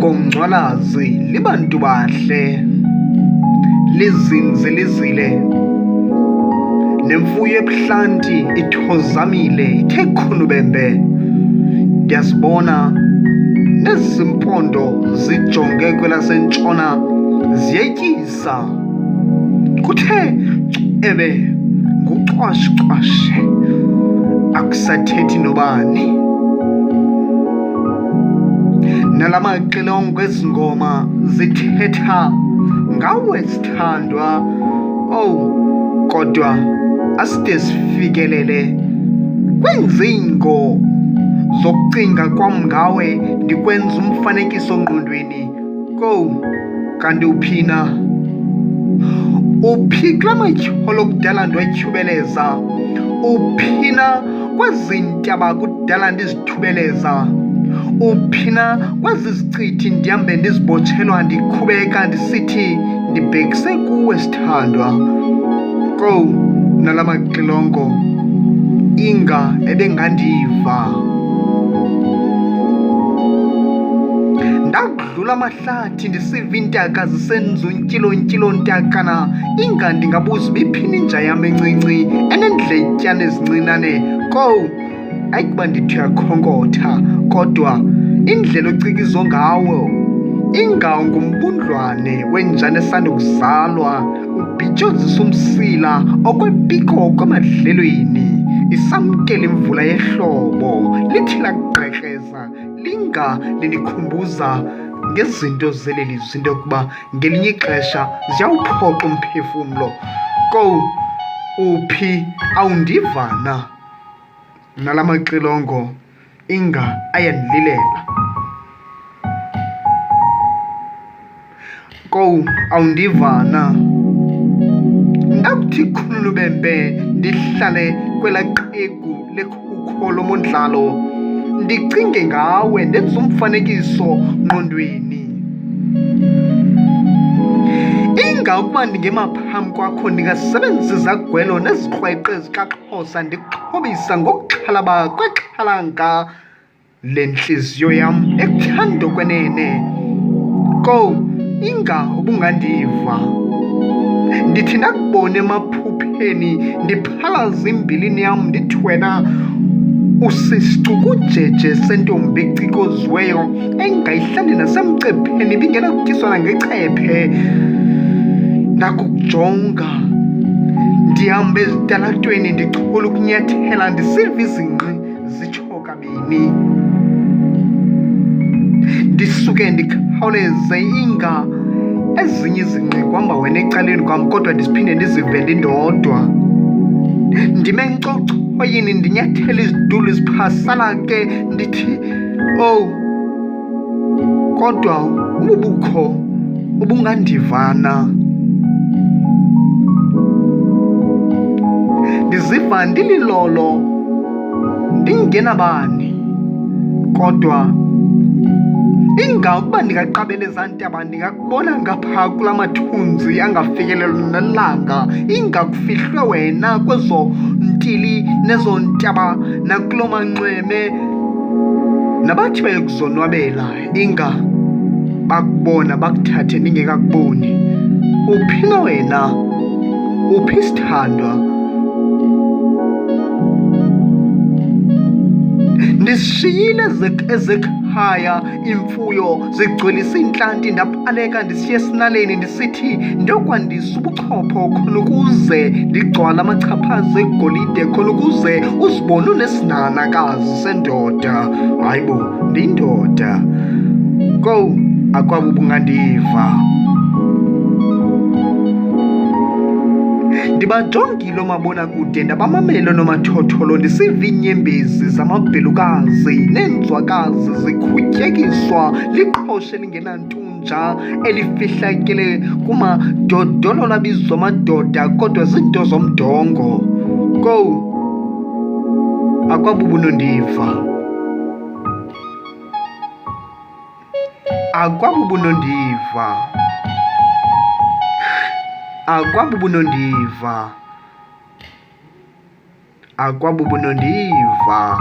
ngongcwalazi libantu bahle, lizinzilizile, nemfuyo ebuhlanti ithozamile ithe khunubembe. Ndiyazibona nezimpondo zijonge kwelasentshona ziyetyisa, kuthe ebe nguqwashqwashe, akusathethi nobani. Nala maxilongo ezi ngoma zithetha ngawe sithandwa. Kodwa aside sifikelele kwiinzingo zokucinga kwam ngawe, ndikwenza umfanekiso ngqondweni. Kanti uphina? Uphi kula matyholo kudala ndiwatyhubeleza? Uphina kwezi ntaba kudala ndizithubeleza? Uphina kwezi zicithi ndihambe ndizibotshelwa ndikhubeka ndisithi ndibhekise kuwe sithandwa? Nala maxilongo inga ebengandiva. Ndakudlula amahlathi ndisiva iintaka zisenzuntyilontyilontakana, inga ndingabuza ibiphina inja yam encinci enendletyana ezincinane. Ayikuba ndithi uyakhonkotha, kodwa indlela ocikizo ngawo inga ngumbundlwane wenjana esandokuzalwa, ubhityozisa umsila okwepikoko emadlelweni, isamkela imvula yehlobo, lithi lakuqekreza linga linikhumbuza ngezinto zeleli zinto yokuba ngelinye ixesha ziyawuphoqa umphefumlo. Uphi? Awundiva na? Nala maxilongo inga ayandililela. Awundiva na? Ndakuthi khulubembe ndihlale kwela qegu lekhukho lomondlalo, ndicinge ngawe ndenze umfanekiso ngqondweni. Inga ukuba ndingema phambi kwakho ndingasebenzisa izagwelo nezikrweqe zikaXhosa ndikuxhobisa ngokuxhalaba kwexhalanga lentliziyo yam ekuthanda kwenene. Inga ubungandiva? Ndithi ndakubona emaphupheni ndiphalaza imbilini yam ndithi wena usisicukujeje sentombi ecikoziweyo engayihlali nasemcepheni ibingenakutyiswa nangecephe. Ndakukujonga ndihamba ezitalatweni ndichole ukunyathela ndisiva izingqi zitsho kabini, ndisuke ndikhawuleze inga ezinye izingqi kuhamba wena ecaleni kwam, kodwa ndiziphinde ndizive ndindodwa. Ndime nkcochoyini ndinyathela izidulu ziphasana ke ndithi kodwa ubukho ubungandivana. Ndiziva ndililolo ndingenabani, kodwa inga ukuba ndingaqabeleza ntaba ndingakubona ngaphaa kula mathunzi angafikelelwa nelanga, inga kufihlwe wena kwezo ntili nezo ntaba nakulo manxweme, nabathi bayokuzonwabela inga bakubona bakuthathe ndingekakuboni. Uphi na wena? Uphi sithandwa? Ndisishiyile ezekhaya imfuyo zigcwelisa iintlanti, ndapaleka ndisiya esinaleni ndisithi ndiyokwandisa ubuchopho khona ukuze ndigcwale amachaphaza egolide, khona ukuze uzibone unesinanakazi sendoda. Hayibo, ndiyindoda. Akwabo ubungandiva? Ndibajongile oomabonakude ndabamamela noomathotholo ndisiva iinyembezi zamabhelukazi neenzwakazi zikhutyekiswa liqhosha elingenantunja elifihlakele kumadodolo abizwa amadoda kodwa zinto zomdongo. Akwabo ubunondiva? Akwabo ubunondiva? Akwabo ubunondiva? Akwabo ubunondiva?